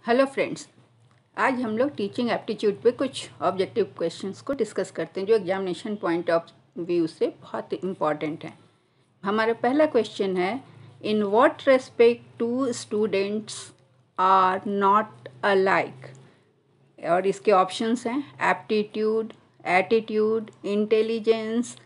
Hello friends, आज हम लोग टीचिंग एप्टीट्यूड पे कुछ ऑब्जेक्टिव क्वेश्चंस को डिस्कस करते हैं जो एग्जामिनेशन पॉइंट ऑफ व्यू से बहुत इम्पॉर्टेंट है। हमारा पहला क्वेश्चन है, in what respect two students are not alike. और इसके ऑप्शंस हैं aptitude, attitude, intelligence,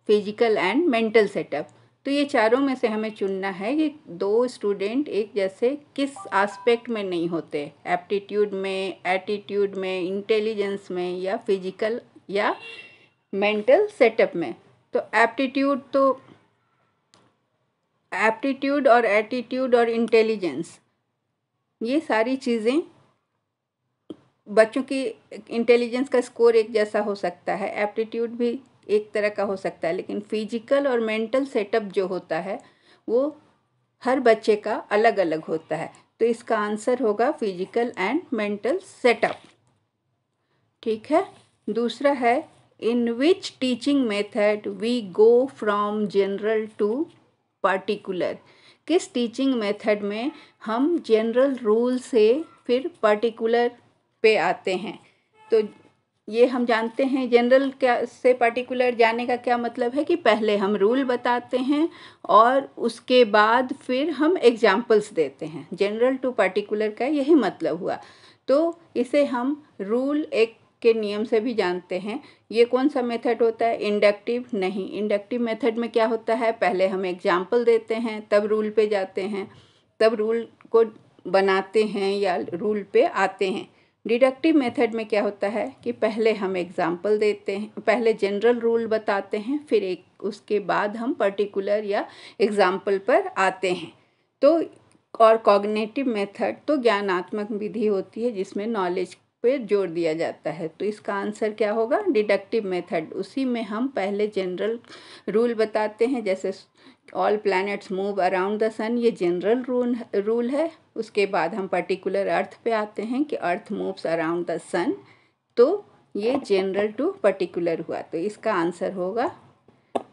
physical and mental setup. तो ये चारों में से हमें चुनना है कि दो स्टूडेंट एक जैसे किस एस्पेक्ट में नहीं होते, एप्टीट्यूड में, एटीट्यूड में, इंटेलिजेंस में, या फिजिकल या मेंटल सेटअप में। तो एप्टीट्यूड और एटीट्यूड और इंटेलिजेंस, ये सारी चीज़ें बच्चों की इंटेलिजेंस का स्कोर एक जैसा हो सकता है, एप्टीट्यूड भी एक तरह का हो सकता है, लेकिन फिजिकल और मेंटल सेटअप जो होता है वो हर बच्चे का अलग अलग होता है। तो इसका आंसर होगा फिजिकल एंड मेंटल सेटअप। ठीक है। दूसरा है, in which teaching method we go from general to particular. किस टीचिंग मेथड में हम जनरल रूल से फिर पर्टिकुलर पे आते हैं। तो ये हम जानते हैं, जनरल क्या से पर्टिकुलर जाने का क्या मतलब है कि पहले हम रूल बताते हैं और उसके बाद फिर हम एग्जाम्पल्स देते हैं। जनरल टू पर्टिकुलर का यही मतलब हुआ। तो इसे हम रूल एक के नियम से भी जानते हैं। ये कौन सा मेथड होता है? इंडक्टिव नहीं। इंडक्टिव मेथड में क्या होता है, पहले हम एग्जाम्पल देते हैं तब रूल पे जाते हैं, तब रूल को बनाते हैं या रूल पे आते हैं। डिडक्टिव मेथड में क्या होता है कि पहले हम एग्जाम्पल देते हैं, पहले जनरल रूल बताते हैं, फिर उसके बाद हम पर्टिकुलर या एग्जाम्पल पर आते हैं। तो और कॉग्निटिव मेथड तो ज्ञानात्मक विधि होती है जिसमें नॉलेज पे जोर दिया जाता है। तो इसका आंसर क्या होगा? Deductive method. उसी में हम पहले जनरल रूल बताते हैं, जैसे all planets move around the sun, ये जनरल रूल है। उसके बाद हम पर्टिकुलर अर्थ पे आते हैं कि अर्थ मूव्स अराउंड द सन, तो ये जनरल टू पर्टिकुलर हुआ। तो इसका आंसर होगा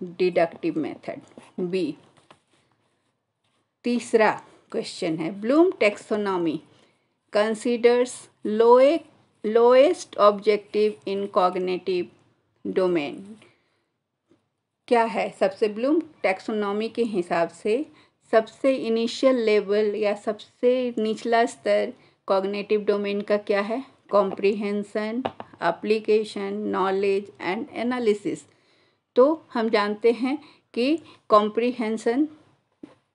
डिडक्टिव मेथड, बी। तीसरा क्वेश्चन है, Bloom taxonomy considers lowest objective इन कॉग्निटिव डोमेन। क्या है? सबसे ब्लूम टैक्सोनॉमी के हिसाब से सबसे इनिशियल लेवल या सबसे निचला स्तर कॉग्निटिव डोमेन का क्या है? Comprehension, application, knowledge and analysis. तो हम जानते हैं कि कॉम्प्रिहेंशन,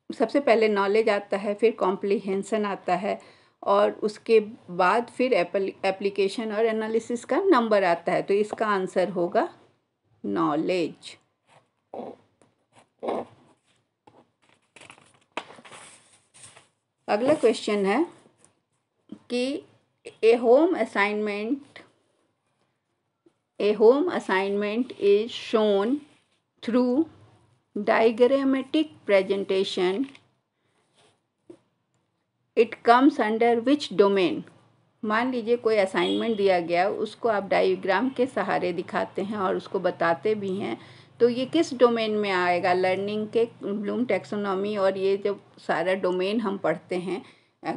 सबसे पहले नॉलेज आता है, फिर कॉम्प्रिहेंशन आता है, और उसके बाद फिर एप्लीकेशन और एनालिसिस का नंबर आता है। तो इसका आंसर होगा नॉलेज। अगला क्वेश्चन है कि a home assignment is shown through diagrammatic presentation, it comes under which domain. मान लीजिए कोई असाइनमेंट दिया गया, उसको आप डायग्राम के सहारे दिखाते हैं और उसको बताते भी हैं, तो ये किस डोमेन में आएगा? लर्निंग के ब्लूम टैक्सोनॉमी और ये जो सारा डोमेन हम पढ़ते हैं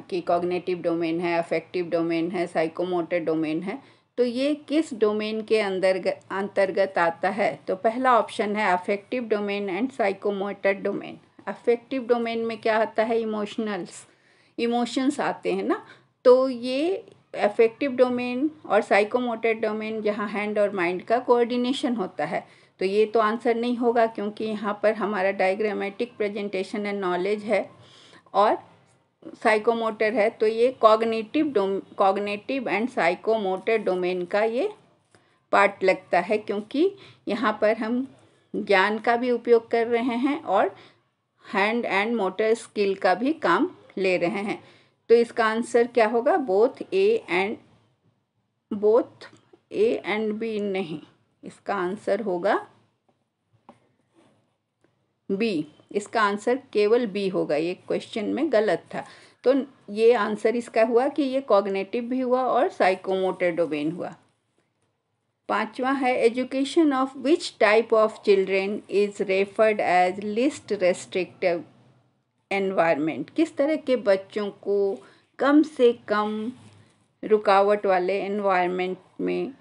कि कॉग्निटिव डोमेन है, अफेक्टिव डोमेन है, साइकोमोटर डोमेन है, तो ये किस डोमेन के अंतर्गत आता है? तो पहला ऑप्शन है affective domain and psychomotor domain. Affective domain में क्या आता है? इमोशंस आते हैं ना। तो ये अफेक्टिव डोमेन और साइकोमोटर डोमेन जहाँ हैंड और माइंड का कोऑर्डिनेशन होता है। तो ये तो आंसर नहीं होगा, क्योंकि यहाँ पर हमारा डायग्रामेटिक प्रेजेंटेशन एंड नॉलेज है और साइकोमोटर है। तो ये कॉग्निटिव एंड साइकोमोटर डोमेन का ये पार्ट लगता है, क्योंकि यहाँ पर हम ज्ञान का भी उपयोग कर रहे हैं और हैंड एंड मोटर स्किल का भी काम ले रहे हैं। तो इसका आंसर क्या होगा? बोथ ए एंड बी नहीं, इसका आंसर होगा बी। इसका आंसर केवल बी होगा, ये क्वेश्चन में गलत था। तो ये आंसर इसका हुआ कि ये कॉग्निटिव भी हुआ और साइकोमोटर डोमेन हुआ। पांचवा है, education of which type of children is referred as least restrictive environment. किस तरह के बच्चों को कम से कम रुकावट वाले एनवायरनमेंट में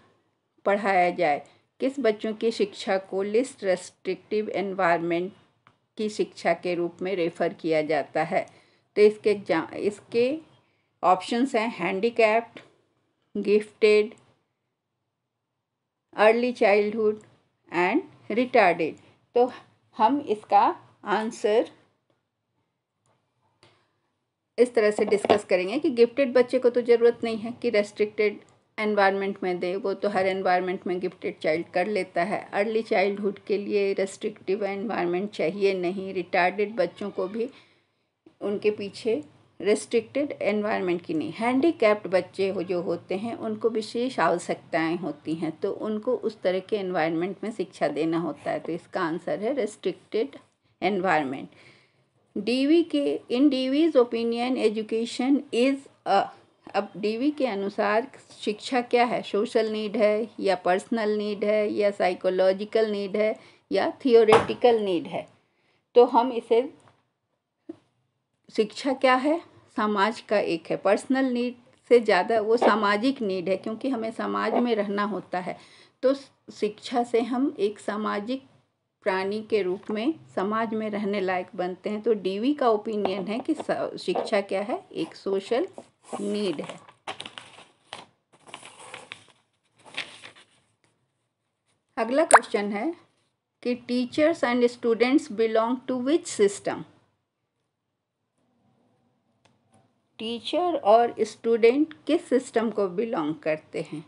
पढ़ाया जाए। किस बच्चों की शिक्षा को लिस्ट रेस्ट्रिक्टिव एनवायरनमेंट की शिक्षा के रूप में रेफर किया जाता है? तो इसके ऑप्शंस हैं handicapped, gifted, early childhood and retarded. तो हम इसका आंसर इस तरह से डिस्कस करेंगे कि गिफ्टेड बच्चे को तो ज़रूरत नहीं है कि रेस्ट्रिक्टेड एनवायरनमेंट में दे, वो तो हर एनवायरनमेंट में गिफ्टेड चाइल्ड कर लेता है। अर्ली चाइल्डहुड के लिए रेस्ट्रिक्टिव एनवायरनमेंट चाहिए नहीं। रिटार्डेड बच्चों को भी उनके पीछे रेस्ट्रिक्टेड एनवायरनमेंट की नहीं। हैंडीकैप्ड बच्चे जो होते हैं उनको विशेष आवश्यकताएं होती हैं, तो उनको उस तरह के एनवायरनमेंट में शिक्षा देना होता है। तो इसका आंसर है restricted environment. In Divi's opinion education is अब डीवी के अनुसार शिक्षा क्या है? सोशल नीड है या पर्सनल नीड है या साइकोलॉजिकल नीड है या थियोरेटिकल नीड है? तो हम इसे शिक्षा क्या है? समाज का एक है। पर्सनल नीड से ज़्यादा वो सामाजिक नीड है, क्योंकि हमें समाज में रहना होता है। तो शिक्षा से हम एक सामाजिक प्राणी के रूप में समाज में रहने लायक बनते हैं। तो डीवी का ओपिनियन है कि शिक्षा क्या है? एक सोशल नीड है। अगला क्वेश्चन है कि teachers and students belong to which system? Teacher और स्टूडेंट किस सिस्टम को बिलोंग करते हैं?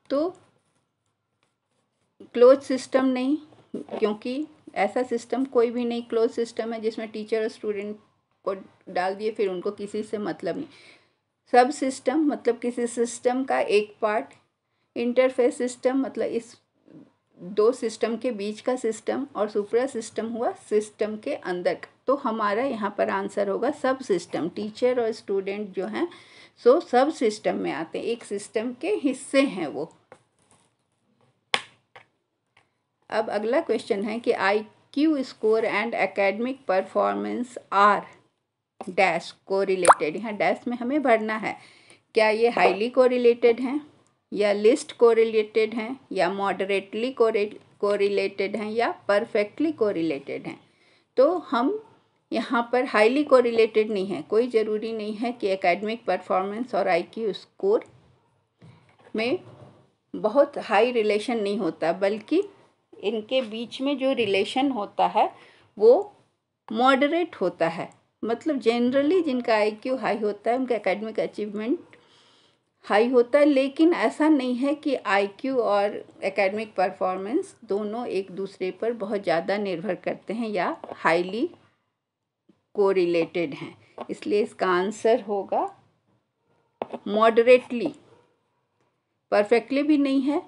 तो क्लोज सिस्टम नहीं, क्योंकि ऐसा सिस्टम कोई भी नहीं क्लोज सिस्टम है जिसमें टीचर और स्टूडेंट को डाल दिए फिर उनको किसी से मतलब नहीं। सब सिस्टम मतलब किसी सिस्टम का एक पार्ट। इंटरफेस सिस्टम मतलब इस दो सिस्टम के बीच का सिस्टम, और सुपरा सिस्टम हुआ सिस्टम के अंदर का। तो हमारा यहाँ पर आंसर होगा सब सिस्टम। टीचर और स्टूडेंट जो हैं सो सब सिस्टम में आते हैं, एक सिस्टम के हिस्से हैं वो। अब अगला क्वेश्चन है कि IQ score and academic performance are dash correlated. यहाँ डैश में हमें भरना है। क्या ये हाईली कोरिलेटेड हैं या लिस्ट कोरिलेटेड हैं या मॉडरेटली कोरिलेटेड हैं या परफेक्टली कोरिलेटेड हैं? तो हम यहाँ पर हाईली कोरिलेटेड नहीं है। कोई ज़रूरी नहीं है कि एकेडमिक परफॉर्मेंस और IQ स्कोर में बहुत हाई रिलेशन नहीं होता, बल्कि इनके बीच में जो रिलेशन होता है वो मॉडरेट होता है। मतलब जनरली जिनका IQ हाई होता है उनका एकेडमिक अचीवमेंट हाई होता है, लेकिन ऐसा नहीं है कि IQ और एकेडमिक परफॉर्मेंस दोनों एक दूसरे पर बहुत ज़्यादा निर्भर करते हैं या हाईली कोरिलेटेड हैं। इसलिए इसका आंसर होगा मॉडरेटली। परफेक्टली भी नहीं है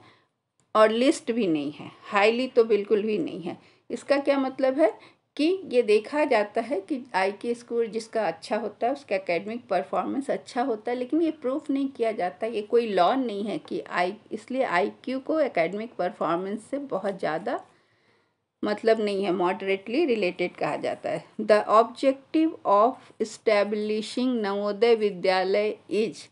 और लिस्ट भी नहीं है, हाईली तो बिल्कुल भी नहीं है। इसका क्या मतलब है कि ये देखा जाता है कि IQ स्कोर जिसका अच्छा होता है उसका एकेडमिक परफॉर्मेंस अच्छा होता है, लेकिन ये प्रूफ नहीं किया जाता। ये कोई लॉ नहीं है कि इसलिए IQ को एकेडमिक परफॉर्मेंस से बहुत ज़्यादा मतलब नहीं है, मॉडरेटली रिलेटेड कहा जाता है। The objective of establishing Navodaya Vidyalaya is.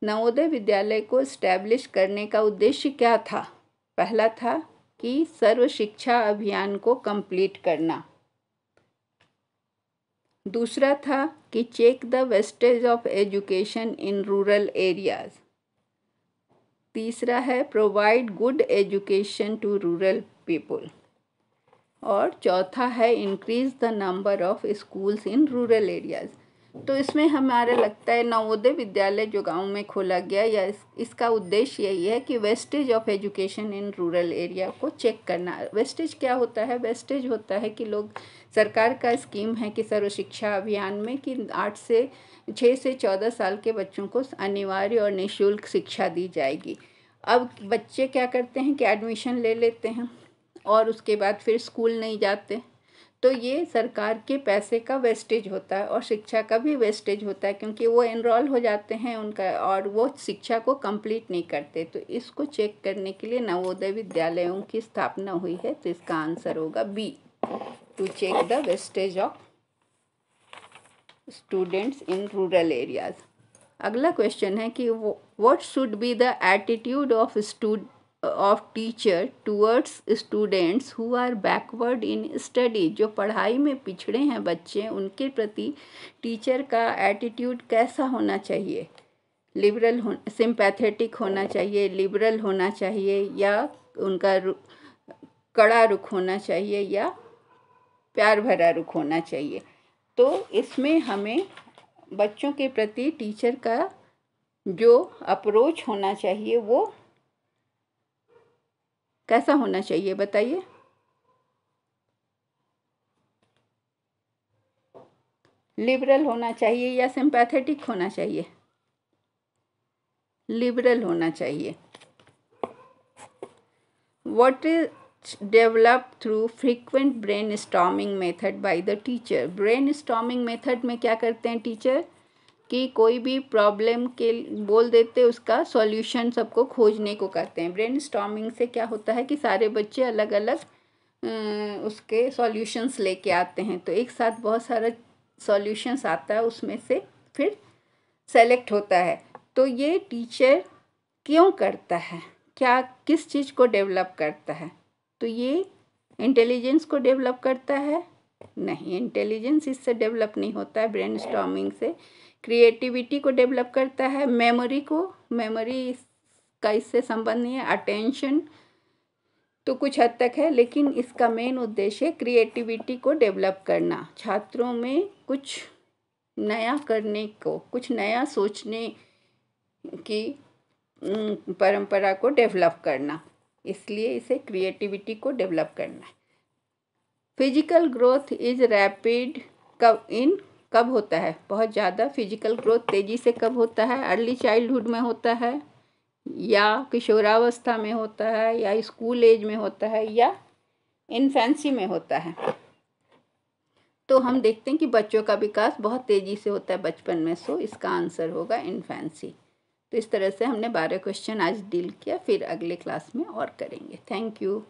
Navodaya Vidyalaya को इस्टेब्लिश करने का उद्देश्य क्या था? पहला था कि सर्व शिक्षा अभियान को कंप्लीट करना। दूसरा था कि check the wastage of education in rural areas. तीसरा है provide good education to rural people. और चौथा है increase the number of schools in rural areas. तो इसमें हमारा लगता है नवोदय विद्यालय जो गांव में खोला गया या इसका उद्देश्य यही है कि wastage of education in rural area को चेक करना। वेस्टेज क्या होता है? वेस्टेज होता है कि लोग, सरकार का स्कीम है कि सर्व शिक्षा अभियान में कि 6 से 14 साल के बच्चों को अनिवार्य और निःशुल्क शिक्षा दी जाएगी। अब बच्चे क्या करते हैं कि एडमिशन ले लेते हैं और उसके बाद फिर स्कूल नहीं जाते। तो ये सरकार के पैसे का वेस्टेज होता है और शिक्षा का भी वेस्टेज होता है, क्योंकि वो एनरोल हो जाते हैं उनका और वो शिक्षा को कंप्लीट नहीं करते। तो इसको चेक करने के लिए नवोदय विद्यालयों की स्थापना हुई है। तो इसका आंसर होगा B, to check the wastage of students in rural areas. अगला क्वेश्चन है कि what should be the attitude of teacher towards students who are backward in study. जो पढ़ाई में पिछड़े हैं बच्चे, उनके प्रति टीचर का एटीट्यूड कैसा होना चाहिए? लिबरल सिंपैथेटिक होना चाहिए, लिबरल होना चाहिए, या उनका कड़ा रुख होना चाहिए, या प्यार भरा रुख होना चाहिए? तो इसमें हमें बच्चों के प्रति टीचर का जो अप्रोच होना चाहिए वो कैसा होना चाहिए, बताइए। लिबरल होना चाहिए या सिंपैथेटिक होना चाहिए? लिबरल होना चाहिए। What is developed through frequent brainstorming method by the teacher? brainstorming method में क्या करते हैं टीचर कि कोई भी प्रॉब्लम के बोल देते, उसका सॉल्यूशन सबको खोजने को करते हैं। ब्रेनस्टॉर्मिंग से क्या होता है कि सारे बच्चे अलग अलग उसके सॉल्यूशंस लेके आते हैं, तो एक साथ बहुत सारा सॉल्यूशंस आता है, उसमें से फिर सेलेक्ट होता है। तो ये टीचर क्यों करता है, क्या किस चीज़ को डेवलप करता है? तो ये इंटेलिजेंस को डेवलप करता है? नहीं, इंटेलिजेंस इससे डेवलप नहीं होता है ब्रेनस्टॉर्मिंग से। क्रिएटिविटी को डेवलप करता है, मेमोरी का इससे संबंध नहीं है। अटेंशन तो कुछ हद तक है, लेकिन इसका मेन उद्देश्य क्रिएटिविटी को डेवलप करना, छात्रों में कुछ नया करने को, कुछ नया सोचने की परंपरा को डेवलप करना, इसलिए इसे क्रिएटिविटी को डेवलप करना है। फिजिकल ग्रोथ इज रैपिड कब होता है? बहुत ज़्यादा फिजिकल ग्रोथ तेज़ी से कब होता है? अर्ली चाइल्डहुड में होता है, या किशोरावस्था में होता है, या स्कूल एज में होता है, या इन्फेंसी में होता है? तो हम देखते हैं कि बच्चों का विकास बहुत तेज़ी से होता है बचपन में, सो इसका आंसर होगा इन्फेंसी। तो इस तरह से हमने 12 क्वेश्चन आज डील किया, फिर अगले क्लास में और करेंगे। Thank you.